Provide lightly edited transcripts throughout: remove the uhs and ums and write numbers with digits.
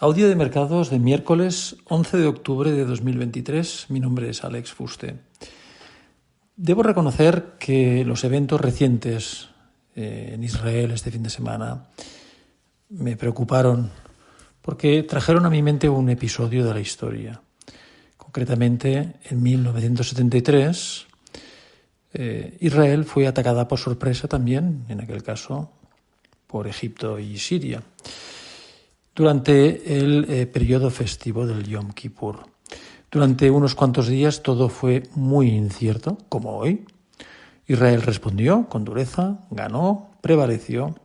Audio de mercados de miércoles 11 de octubre de 2023. Mi nombre es Alex Fuste. Debo reconocer que los eventos recientes en Israel este fin de semana me preocuparon porque trajeron a mi mente un episodio de la historia. Concretamente, en 1973, Israel fue atacada por sorpresa también, en aquel caso, por Egipto y Siria, durante el periodo festivo del Yom Kippur. Durante unos cuantos días todo fue muy incierto, como hoy. Israel respondió con dureza, ganó, prevaleció,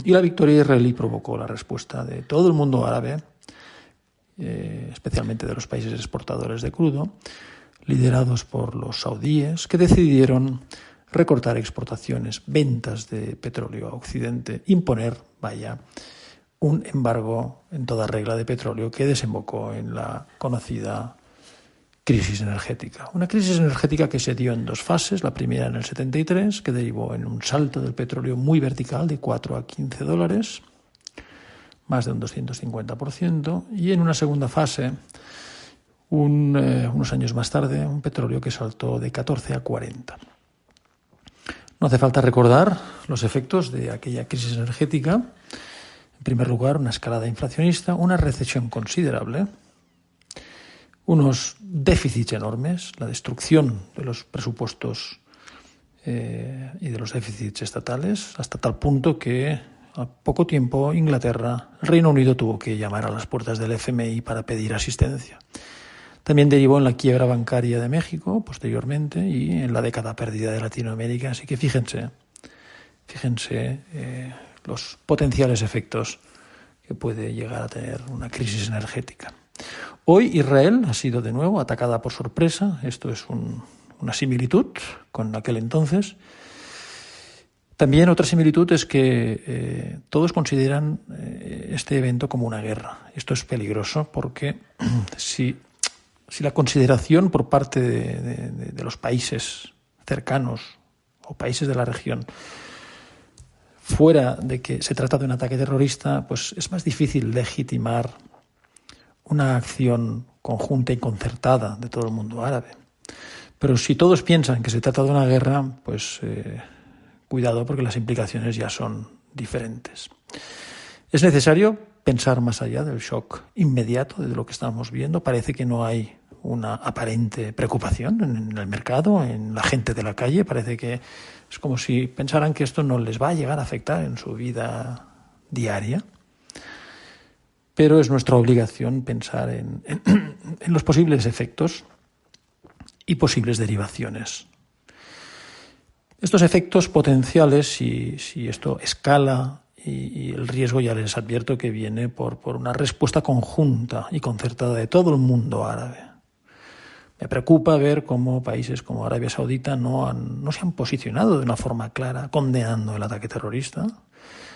y la victoria israelí provocó la respuesta de todo el mundo árabe, especialmente de los países exportadores de crudo, liderados por los saudíes, que decidieron recortar exportaciones, ventas de petróleo a Occidente, imponer, un embargo en toda regla de petróleo que desembocó en la conocida crisis energética. Una crisis energética que se dio en dos fases. La primera en el 73, que derivó en un salto del petróleo muy vertical de 4 a 15 dólares, más de un 250%, y en una segunda fase, unos años más tarde, un petróleo que saltó de 14 a 40. No hace falta recordar los efectos de aquella crisis energética. En primer lugar, una escalada inflacionista, una recesión considerable, unos déficits enormes, la destrucción de los presupuestos y de los déficits estatales, hasta tal punto que a poco tiempo Inglaterra, el Reino Unido, tuvo que llamar a las puertas del FMI para pedir asistencia. También derivó en la quiebra bancaria de México posteriormente y en la década perdida de Latinoamérica. Así que fíjense los potenciales efectos que puede llegar a tener una crisis energética. Hoy Israel ha sido de nuevo atacada por sorpresa. Esto es una similitud con aquel entonces. También otra similitud es que todos consideran este evento como una guerra. Esto es peligroso porque si la consideración por parte de los países cercanos o países de la región fuera de que se trata de un ataque terrorista, pues es más difícil legitimar una acción conjunta y concertada de todo el mundo árabe. Pero si todos piensan que se trata de una guerra, pues cuidado, porque las implicaciones ya son diferentes. Es necesario pensar más allá del shock inmediato de lo que estamos viendo. Parece que no hay una aparente preocupación en el mercado, en la gente de la calle. Parece que es como si pensaran que esto no les va a llegar a afectar en su vida diaria. Pero es nuestra obligación pensar en los posibles efectos y posibles derivaciones. Estos efectos potenciales, si esto escala, y el riesgo ya les advierto que viene por una respuesta conjunta y concertada de todo el mundo árabe. Me preocupa ver cómo países como Arabia Saudita no se han posicionado de una forma clara condenando el ataque terrorista.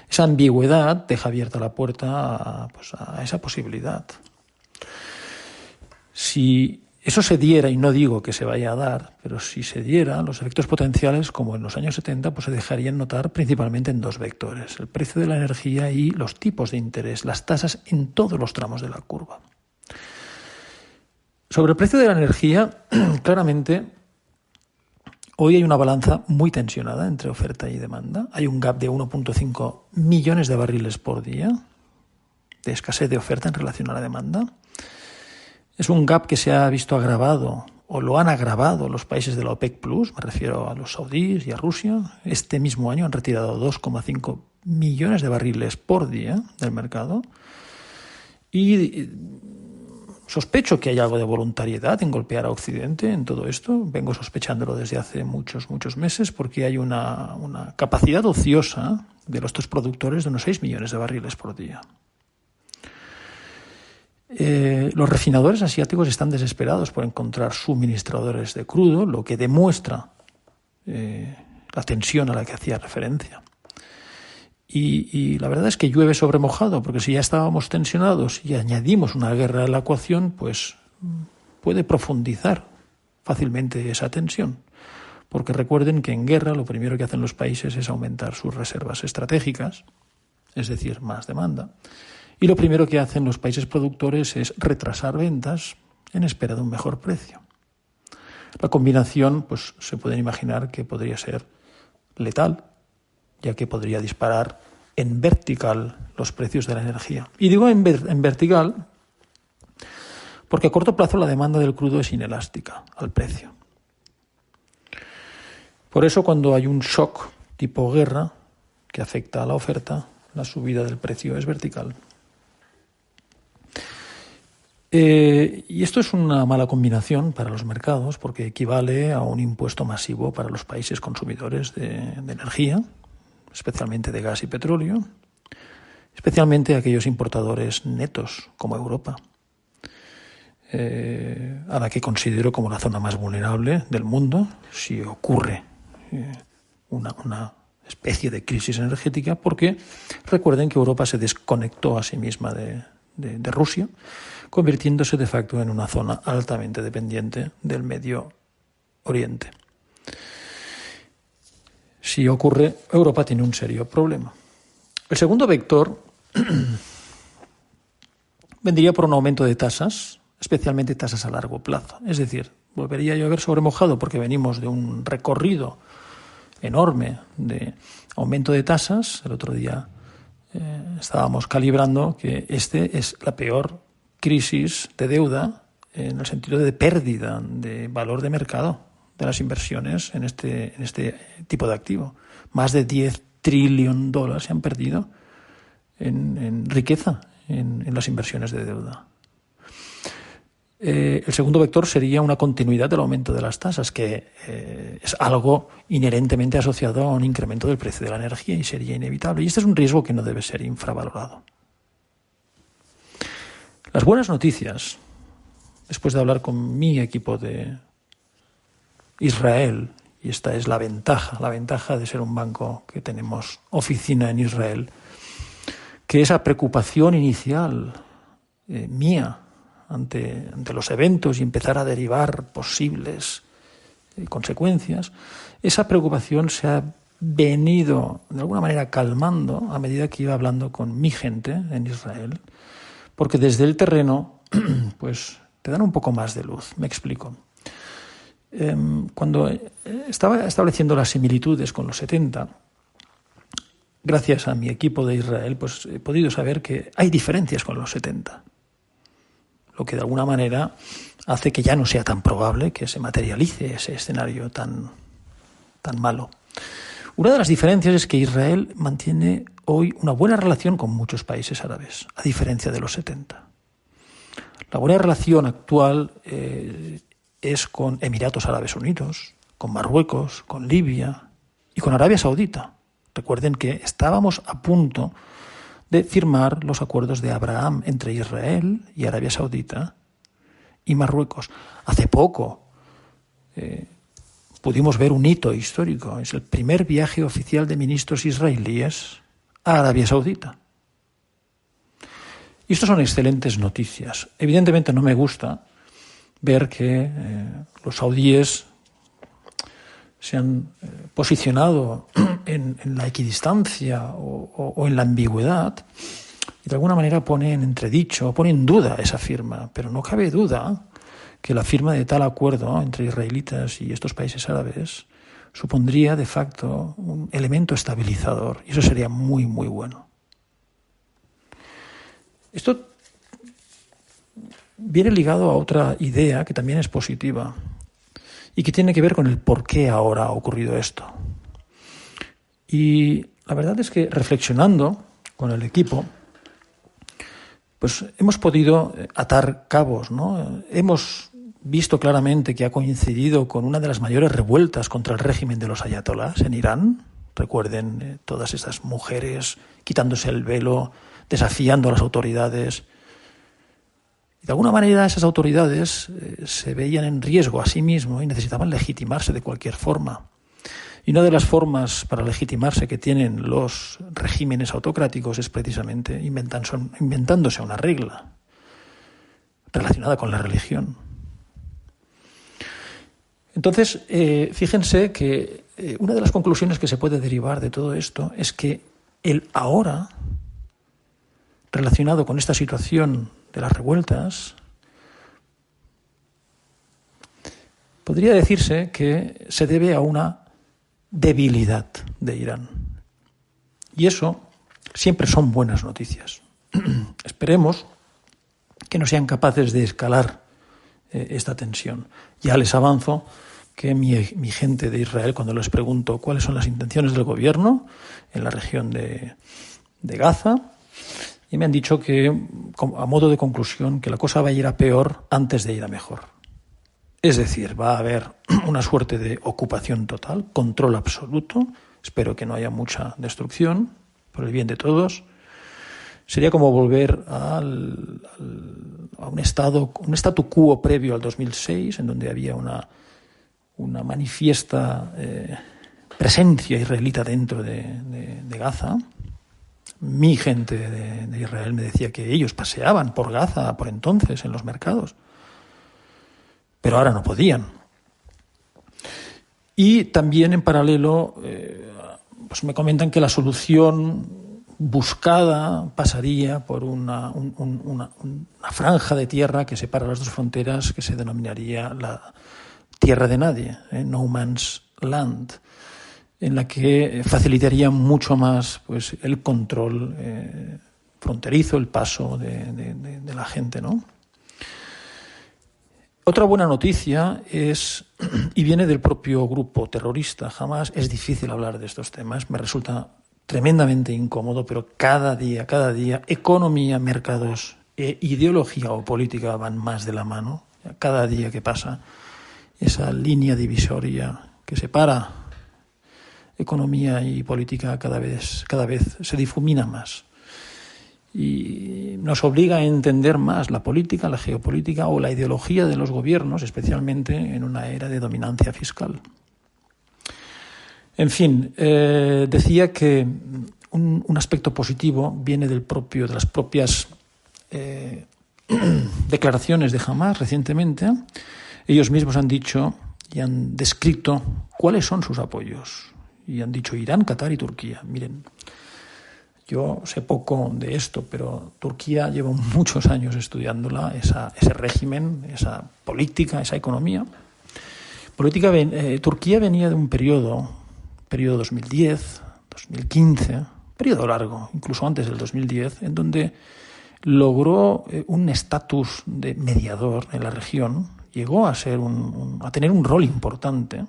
Esa ambigüedad deja abierta la puerta a esa posibilidad. Si eso se diera, y no digo que se vaya a dar, pero si se diera, los efectos potenciales, como en los años 70, pues se dejarían notar principalmente en dos vectores: el precio de la energía y los tipos de interés, las tasas en todos los tramos de la curva. Sobre el precio de la energía, claramente, hoy hay una balanza muy tensionada entre oferta y demanda. Hay un gap de 1.5 millones de barriles por día de escasez de oferta en relación a la demanda. Es un gap que se ha visto agravado, o lo han agravado los países de la OPEC Plus, me refiero a los saudíes y a Rusia. Este mismo año han retirado 2,5 millones de barriles por día del mercado. Y sospecho que hay algo de voluntariedad en golpear a Occidente en todo esto. Vengo sospechándolo desde hace muchos meses, porque hay una capacidad ociosa de los dos productores de unos 6 millones de barriles por día. Los refinadores asiáticos están desesperados por encontrar suministradores de crudo, lo que demuestra la tensión a la que hacía referencia. Y la verdad es que llueve sobre mojado, porque si ya estábamos tensionados y añadimos una guerra a la ecuación, pues puede profundizar fácilmente esa tensión. Porque recuerden que en guerra lo primero que hacen los países es aumentar sus reservas estratégicas, es decir, más demanda. Y lo primero que hacen los países productores es retrasar ventas en espera de un mejor precio. La combinación, pues se pueden imaginar que podría ser letal, ya que podría disparar en vertical los precios de la energía. Y digo en vertical porque a corto plazo la demanda del crudo es inelástica al precio. Por eso cuando hay un shock tipo guerra que afecta a la oferta, la subida del precio es vertical. Y esto es una mala combinación para los mercados porque equivale a un impuesto masivo para los países consumidores de energía, especialmente de gas y petróleo, especialmente aquellos importadores netos como Europa, a la que considero como la zona más vulnerable del mundo si ocurre una especie de crisis energética, porque recuerden que Europa se desconectó a sí misma de Rusia, convirtiéndose de facto en una zona altamente dependiente del Medio Oriente. Si ocurre, Europa tiene un serio problema. El segundo vector vendría por un aumento de tasas, especialmente tasas a largo plazo. Es decir, volvería a llover sobre mojado porque venimos de un recorrido enorme de aumento de tasas. El otro día estábamos calibrando que este es la peor crisis de deuda en el sentido de pérdida de valor de mercado de las inversiones en este tipo de activo. Más de 10 trillones de dólares se han perdido en riqueza en las inversiones de deuda. El segundo vector sería una continuidad del aumento de las tasas, que es algo inherentemente asociado a un incremento del precio de la energía y sería inevitable. Y este es un riesgo que no debe ser infravalorado. Las buenas noticias, después de hablar con mi equipo de Israel, y esta es la ventaja de ser un banco que tenemos oficina en Israel, que esa preocupación inicial mía ante los eventos y empezar a derivar posibles consecuencias, esa preocupación se ha venido de alguna manera calmando a medida que iba hablando con mi gente en Israel, porque desde el terreno pues te dan un poco más de luz. Me explico. Cuando estaba estableciendo las similitudes con los 70, gracias a mi equipo de Israel, pues he podido saber que hay diferencias con los 70. Lo que de alguna manera hace que ya no sea tan probable que se materialice ese escenario tan malo. Una de las diferencias es que Israel mantiene hoy una buena relación con muchos países árabes, a diferencia de los 70. La buena relación actual es con Emiratos Árabes Unidos, con Marruecos, con Libia y con Arabia Saudita. Recuerden que estábamos a punto de firmar los acuerdos de Abraham entre Israel y Arabia Saudita y Marruecos. Hace poco pudimos ver un hito histórico. Es el primer viaje oficial de ministros israelíes a Arabia Saudita. Y esto son excelentes noticias. Evidentemente no me gusta ver que los saudíes se han posicionado en la equidistancia o en la ambigüedad y de alguna manera pone en entredicho, pone en duda esa firma. Pero no cabe duda que la firma de tal acuerdo entre israelitas y estos países árabes supondría de facto un elemento estabilizador y eso sería muy, muy bueno. Esto viene ligado a otra idea que también es positiva y que tiene que ver con el por qué ahora ha ocurrido esto. Y la verdad es que reflexionando con el equipo, pues hemos podido atar cabos, ¿no? Hemos visto claramente que ha coincidido con una de las mayores revueltas contra el régimen de los ayatolás en Irán. Recuerden todas esas mujeres quitándose el velo, desafiando a las autoridades. De alguna manera esas autoridades se veían en riesgo a sí mismos y necesitaban legitimarse de cualquier forma. Y una de las formas para legitimarse que tienen los regímenes autocráticos es precisamente inventándose una regla relacionada con la religión. Entonces, fíjense que una de las conclusiones que se puede derivar de todo esto es que el ahora relacionado con esta situación de las revueltas, podría decirse que se debe a una debilidad de Irán. Y eso siempre son buenas noticias. Esperemos que no sean capaces de escalar esta tensión. Ya les avanzo que mi gente de Israel, cuando les pregunto cuáles son las intenciones del gobierno en la región de Gaza, y me han dicho que, a modo de conclusión, que la cosa va a ir a peor antes de ir a mejor. Es decir, va a haber una suerte de ocupación total, control absoluto, espero que no haya mucha destrucción, por el bien de todos. Sería como volver a un statu quo previo al 2006, en donde había una manifiesta presencia israelita dentro de Gaza. Mi gente de Israel me decía que ellos paseaban por Gaza por entonces en los mercados, pero ahora no podían. Y también en paralelo pues me comentan que la solución buscada pasaría por una franja de tierra que separa las dos fronteras, que se denominaría la tierra de nadie, no man's land, en la que facilitaría mucho más pues el control fronterizo, el paso de la gente, ¿no? Otra buena noticia es, y viene del propio grupo terrorista Hamás, es difícil hablar de estos temas, me resulta tremendamente incómodo, pero cada día, economía, mercados e ideología o política van más de la mano. Cada día que pasa, esa línea divisoria que separa economía y política cada vez se difumina más. Y nos obliga a entender más la política, la geopolítica o la ideología de los gobiernos, especialmente en una era de dominancia fiscal. En fin, decía que un aspecto positivo viene de las propias declaraciones de Hamás recientemente. Ellos mismos han dicho y han descrito cuáles son sus apoyos. Y han dicho Irán, Qatar y Turquía. Miren, yo sé poco de esto, pero Turquía lleva muchos años estudiándola, ese régimen, esa política, esa economía. Turquía venía de un periodo 2010, 2015, periodo largo, incluso antes del 2010, en donde logró un estatus de mediador en la región, llegó a tener un rol importante.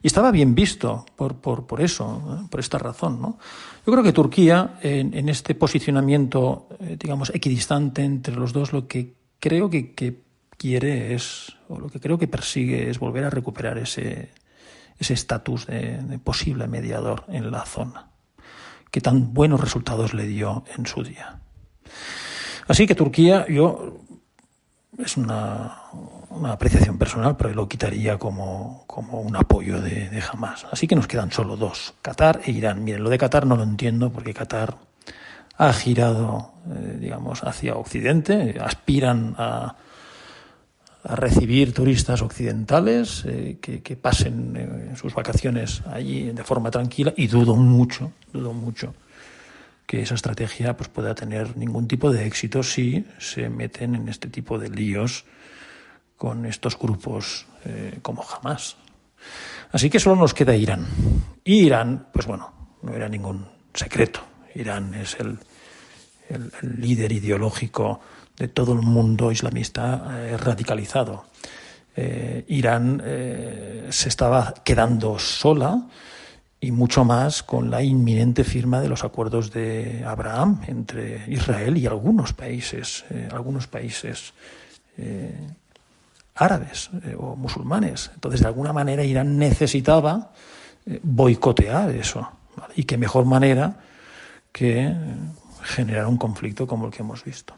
Y estaba bien visto por eso, por esta razón, ¿no? Yo creo que Turquía, en este posicionamiento, digamos, equidistante entre los dos, lo que creo que quiere o lo que creo que persigue es volver a recuperar ese estatus de posible mediador en la zona, que tan buenos resultados le dio en su día. Así que Turquía, es una apreciación personal, pero lo quitaría como un apoyo de Hamás. Así que nos quedan solo dos, Qatar e Irán. Miren, lo de Qatar no lo entiendo porque Qatar ha girado, digamos, hacia Occidente, aspiran a recibir turistas occidentales que pasen sus vacaciones allí de forma tranquila, y dudo mucho que esa estrategia pues pueda tener ningún tipo de éxito si se meten en este tipo de líos con estos grupos como Hamás. Así que solo nos queda Irán. Y Irán, pues bueno, no era ningún secreto. Irán es el líder ideológico de todo el mundo islamista radicalizado. Irán se estaba quedando sola, y mucho más con la inminente firma de los acuerdos de Abraham entre Israel y algunos países árabes o musulmanes. Entonces, de alguna manera, Irán necesitaba boicotear eso, ¿vale? Y qué mejor manera que generar un conflicto como el que hemos visto.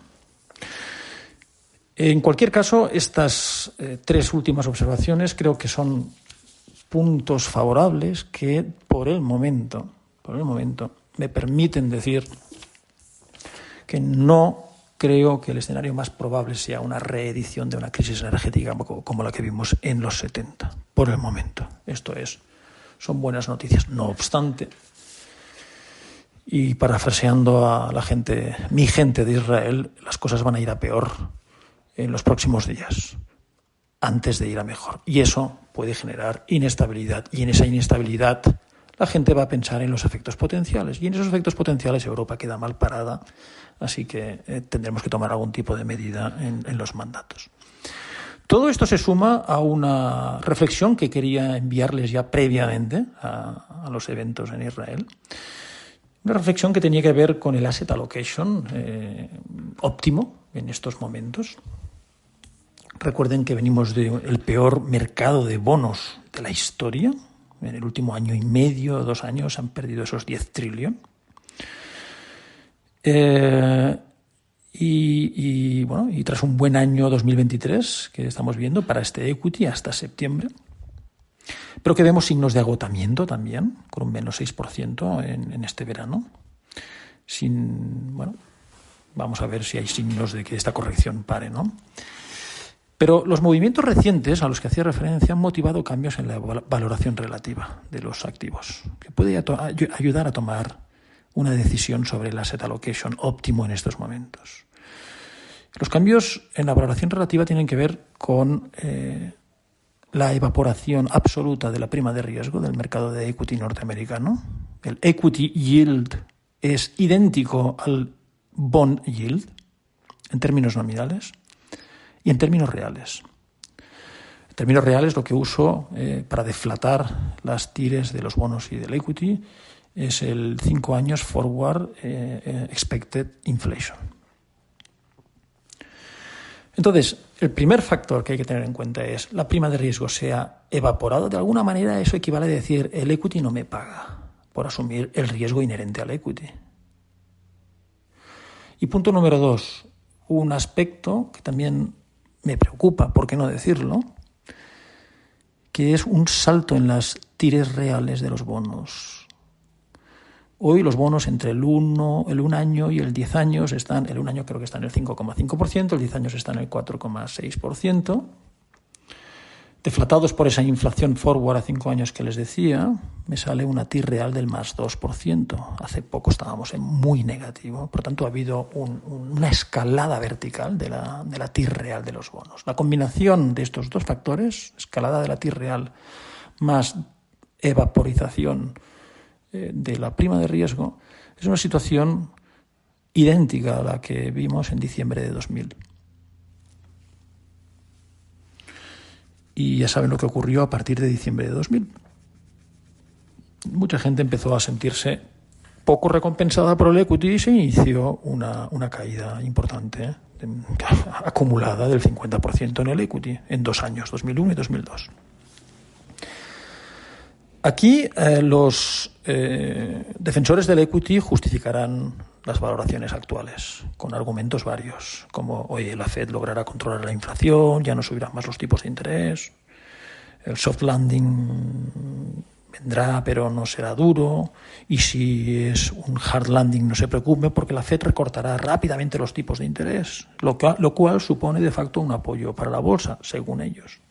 En cualquier caso, estas tres últimas observaciones creo que son puntos favorables que por el momento me permiten decir que no creo que el escenario más probable sea una reedición de una crisis energética como la que vimos en los 70, por el momento. Son buenas noticias. No obstante, Y parafraseando a la gente, mi gente de Israel, las cosas van a ir a peor en los próximos días, antes de ir a mejor. Y eso puede generar inestabilidad. Y en esa inestabilidad la gente va a pensar en los efectos potenciales. Y en esos efectos potenciales Europa queda mal parada. Así que tendremos que tomar algún tipo de medida en los mandatos. Todo esto se suma a una reflexión que quería enviarles ya previamente a los eventos en Israel. Una reflexión que tenía que ver con el asset allocation óptimo en estos momentos. Recuerden que venimos del peor mercado de bonos de la historia. En el último año y medio, 2 años, han perdido esos 10 trillones. Y tras un buen año 2023 que estamos viendo para este equity hasta septiembre, pero que vemos signos de agotamiento también, con un menos 6% en este verano. Vamos a ver si hay signos de que esta corrección pare, ¿no? Pero los movimientos recientes a los que hacía referencia han motivado cambios en la valoración relativa de los activos, que puede ayudar a tomar una decisión sobre el asset allocation óptimo en estos momentos. Los cambios en la valoración relativa tienen que ver con la evaporación absoluta de la prima de riesgo del mercado de equity norteamericano. El equity yield es idéntico al bond yield en términos nominales y en términos reales. En términos reales, lo que uso para deflatar las tires de los bonos y del equity es el 5 años forward expected inflation. Entonces, el primer factor que hay que tener en cuenta es la prima de riesgo se ha evaporado. De alguna manera eso equivale a decir el equity no me paga por asumir el riesgo inherente al equity. Y punto número 2, un aspecto que también me preocupa, por qué no decirlo, que es un salto en las tires reales de los bonos. Hoy los bonos entre el 1 año y el 10 años están, el 1 año creo que está en el 5,5%, el 10 años está en el 4,6%. Deflatados por esa inflación forward a 5 años que les decía, me sale una TIR real del más 2%. Hace poco estábamos en muy negativo. Por tanto, ha habido una escalada vertical de la TIR real de los bonos. La combinación de estos dos factores, escalada de la TIR real más evaporización de la prima de riesgo, es una situación idéntica a la que vimos en diciembre de 2000. Y ya saben lo que ocurrió a partir de diciembre de 2000. Mucha gente empezó a sentirse poco recompensada por el equity y se inició una caída importante, acumulada del 50% en el equity en 2 años, 2001 y 2002. Aquí los defensores del equity justificarán las valoraciones actuales con argumentos varios, como, oye, la Fed logrará controlar la inflación, ya no subirán más los tipos de interés, el soft landing vendrá pero no será duro, y si es un hard landing no se preocupe porque la Fed recortará rápidamente los tipos de interés, lo cual supone de facto un apoyo para la bolsa, según ellos.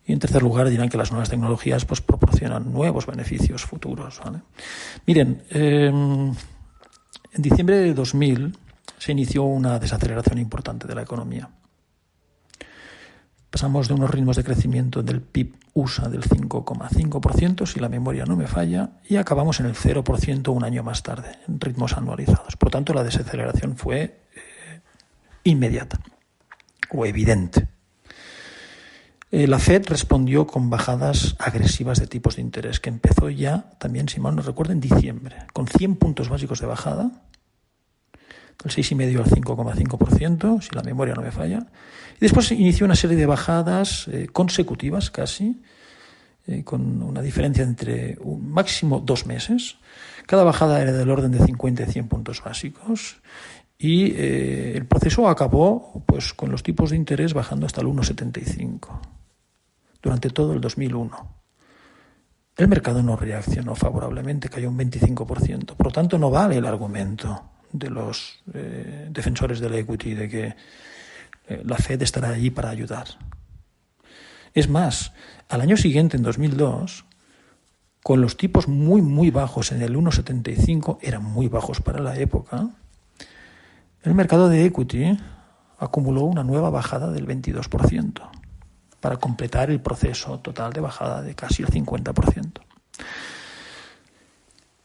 Y en tercer lugar dirán que las nuevas tecnologías pues proporcionan nuevos beneficios futuros, ¿vale? Miren, en diciembre de 2000 se inició una desaceleración importante de la economía. Pasamos de unos ritmos de crecimiento del PIB USA del 5,5%, si la memoria no me falla, y acabamos en el 0% un año más tarde, en ritmos anualizados. Por lo tanto, la desaceleración fue inmediata o evidente. La Fed respondió con bajadas agresivas de tipos de interés, que empezó ya, también, si mal no recuerdo, en diciembre, con 100 puntos básicos de bajada, del 6,5 al 5,5%, si la memoria no me falla. Y después inició una serie de bajadas consecutivas casi, con una diferencia entre un máximo 2 meses. Cada bajada era del orden de 50 y 100 puntos básicos. Y el proceso acabó pues con los tipos de interés bajando hasta el 1,75 durante todo el 2001. El mercado no reaccionó favorablemente, cayó un 25%. Por lo tanto, no vale el argumento de los defensores del equity de que la Fed estará allí para ayudar. Es más, al año siguiente, en 2002, con los tipos muy, muy bajos en el 1,75, eran muy bajos para la época, el mercado de equity acumuló una nueva bajada del 22% para completar el proceso total de bajada de casi el 50%.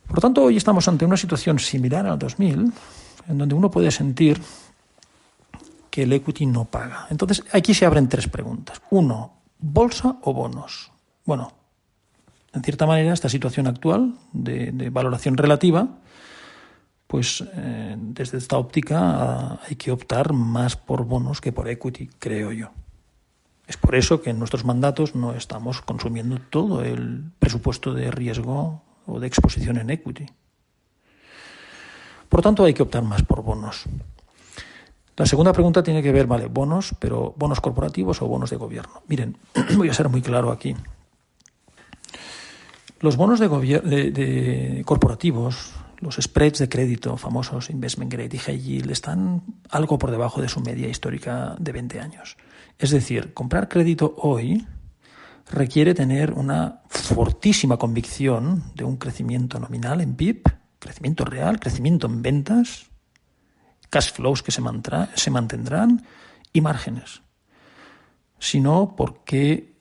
Por lo tanto, hoy estamos ante una situación similar al 2000, en donde uno puede sentir que el equity no paga. Entonces, aquí se abren tres preguntas. Uno, ¿bolsa o bonos? Bueno, en cierta manera, esta situación actual de valoración relativa, pues desde esta óptica hay que optar más por bonos que por equity, creo yo. Es por eso que en nuestros mandatos no estamos consumiendo todo el presupuesto de riesgo o de exposición en equity. Por lo tanto, hay que optar más por bonos. La segunda pregunta tiene que ver, vale, bonos, pero ¿bonos corporativos o bonos de gobierno? Miren, voy a ser muy claro aquí. Los bonos de corporativos, los spreads de crédito famosos, investment grade y high yield, están algo por debajo de su media histórica de 20 años. Es decir, comprar crédito hoy requiere tener una fortísima convicción de un crecimiento nominal en PIB, crecimiento real, crecimiento en ventas, cash flows que se mantendrán y márgenes. Si no, ¿por qué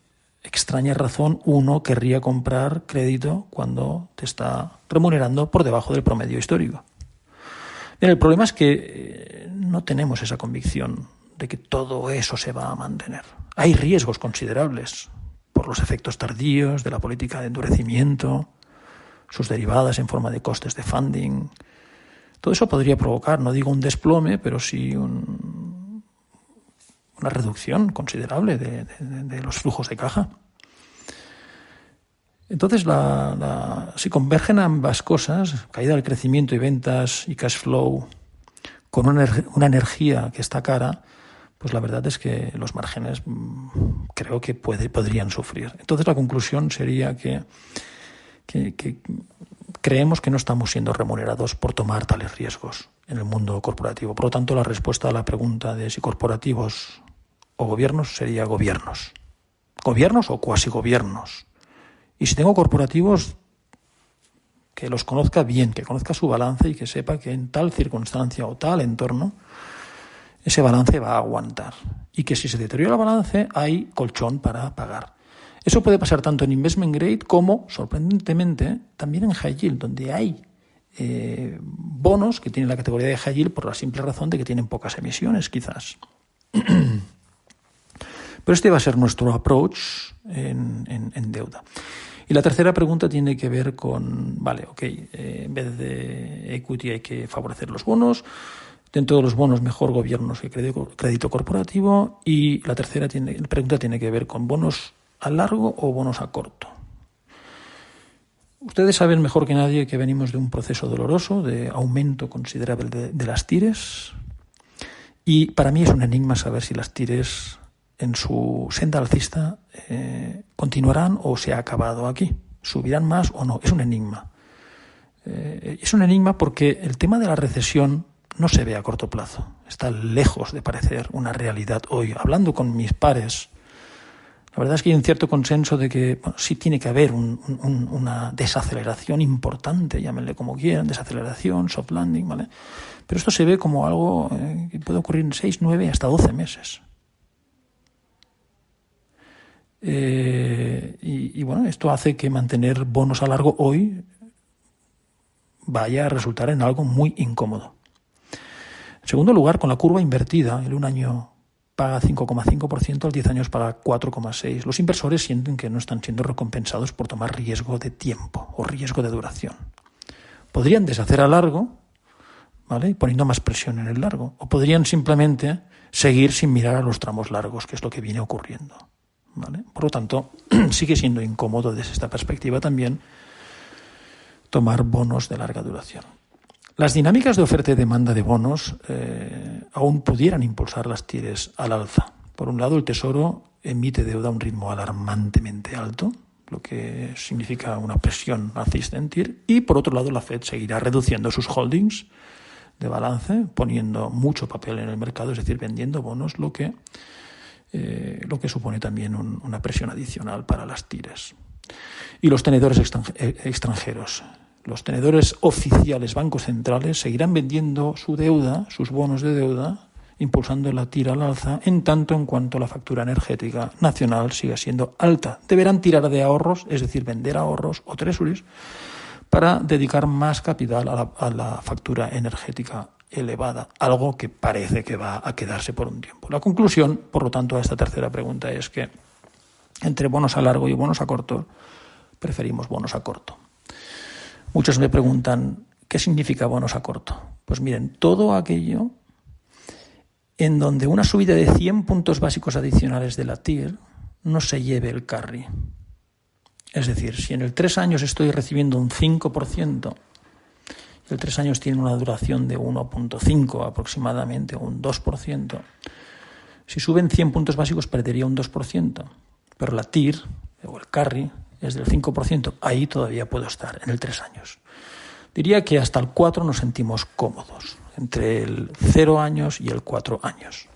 extraña razón uno querría comprar crédito cuando te está remunerando por debajo del promedio histórico? Bien, el problema es que no tenemos esa convicción de que todo eso se va a mantener. Hay riesgos considerables por los efectos tardíos de la política de endurecimiento, sus derivadas en forma de costes de funding. Todo eso podría provocar, no digo un desplome, pero sí una reducción considerable de los flujos de caja. Entonces, si convergen ambas cosas, caída del crecimiento y ventas y cash flow, con una energía que está cara, pues la verdad es que los márgenes creo que podrían sufrir. Entonces, la conclusión sería que creemos que no estamos siendo remunerados por tomar tales riesgos en el mundo corporativo. Por lo tanto, la respuesta a la pregunta de si corporativos o gobiernos sería gobiernos. Gobiernos o cuasi gobiernos. Y si tengo corporativos, que los conozca bien, que conozca su balance y que sepa que en tal circunstancia o tal entorno, ese balance va a aguantar. Y que si se deteriora el balance, hay colchón para pagar. Eso puede pasar tanto en investment grade como, sorprendentemente, también en high yield, donde hay bonos que tienen la categoría de high yield por la simple razón de que tienen pocas emisiones, quizás. Pero este va a ser nuestro approach en deuda. Y la tercera pregunta tiene que ver con, vale, ok, en vez de equity hay que favorecer los bonos. Dentro de los bonos, mejor gobiernos que crédito corporativo. Y la tercera pregunta tiene que ver con bonos a largo o bonos a corto. Ustedes saben mejor que nadie que venimos de un proceso doloroso de aumento considerable de las TIRES. Y para mí es un enigma saber si las TIRES en su senda alcista continuarán o se ha acabado aquí. ¿Subirán más o no? Es un enigma. Es un enigma porque el tema de la recesión no se ve a corto plazo. Está lejos de parecer una realidad hoy. Hablando con mis pares, la verdad es que hay un cierto consenso de que sí tiene que haber una desaceleración importante, llámenle como quieran, desaceleración, soft landing, ¿vale? Pero esto se ve como algo que puede ocurrir en 6, 9, hasta 12 meses. Y bueno, esto hace que mantener bonos a largo hoy vaya a resultar en algo muy incómodo. En segundo lugar, con la curva invertida, el 1 año paga 5,5%, el 10 años paga 4,6%. Los inversores sienten que no están siendo recompensados por tomar riesgo de tiempo o riesgo de duración. Podrían deshacer a largo, ¿vale?, poniendo más presión en el largo, o podrían simplemente seguir sin mirar a los tramos largos, que es lo que viene ocurriendo, ¿vale? Por lo tanto, sigue siendo incómodo desde esta perspectiva también tomar bonos de larga duración. Las dinámicas de oferta y demanda de bonos aún pudieran impulsar las TIRES al alza. Por un lado, el Tesoro emite deuda a un ritmo alarmantemente alto, lo que significa una presión alcista en TIR, y por otro lado, la Fed seguirá reduciendo sus holdings de balance, poniendo mucho papel en el mercado, es decir, vendiendo bonos, lo que supone también una presión adicional para las TIRES. Y los tenedores extranjeros, los tenedores oficiales, bancos centrales, seguirán vendiendo su deuda, sus bonos de deuda, impulsando la tira al alza, en tanto en cuanto la factura energética nacional siga siendo alta. Deberán tirar de ahorros, es decir, vender ahorros o treasuries, para dedicar más capital a la factura energética elevada, algo que parece que va a quedarse por un tiempo. La conclusión, por lo tanto, a esta tercera pregunta es que entre bonos a largo y bonos a corto, preferimos bonos a corto. Muchos me preguntan, ¿qué significa bonos a corto? Pues miren, todo aquello en donde una subida de 100 puntos básicos adicionales de la TIR no se lleve el carry. Es decir, si en el 3 años estoy recibiendo un 5%, y el 3 años tiene una duración de 1.5 aproximadamente, o un 2%, si suben 100 puntos básicos perdería un 2%, pero la TIR o el carry es del 5%, ahí todavía puedo estar, en el 3 años. Diría que hasta el 4 nos sentimos cómodos, entre el 0 años y el 4 años.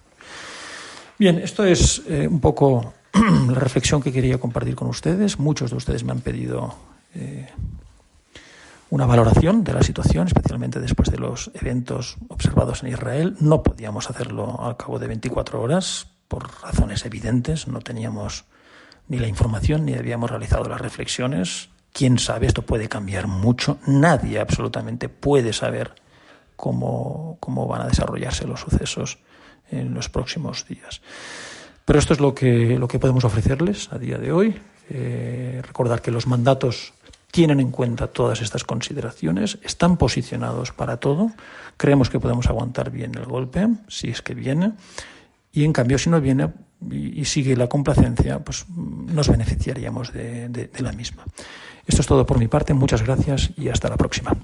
Bien, esto es un poco la reflexión que quería compartir con ustedes. Muchos de ustedes me han pedido una valoración de la situación, especialmente después de los eventos observados en Israel. No podíamos hacerlo al cabo de 24 horas, por razones evidentes. No teníamos ni la información, ni habíamos realizado las reflexiones. ¿Quién sabe? Esto puede cambiar mucho. Nadie absolutamente puede saber cómo van a desarrollarse los sucesos en los próximos días. Pero esto es lo que podemos ofrecerles a día de hoy. Recordar que los mandatos tienen en cuenta todas estas consideraciones, están posicionados para todo. Creemos que podemos aguantar bien el golpe, si es que viene, y en cambio si no viene y sigue la complacencia, pues nos beneficiaríamos de la misma. Esto es todo por mi parte, muchas gracias y hasta la próxima.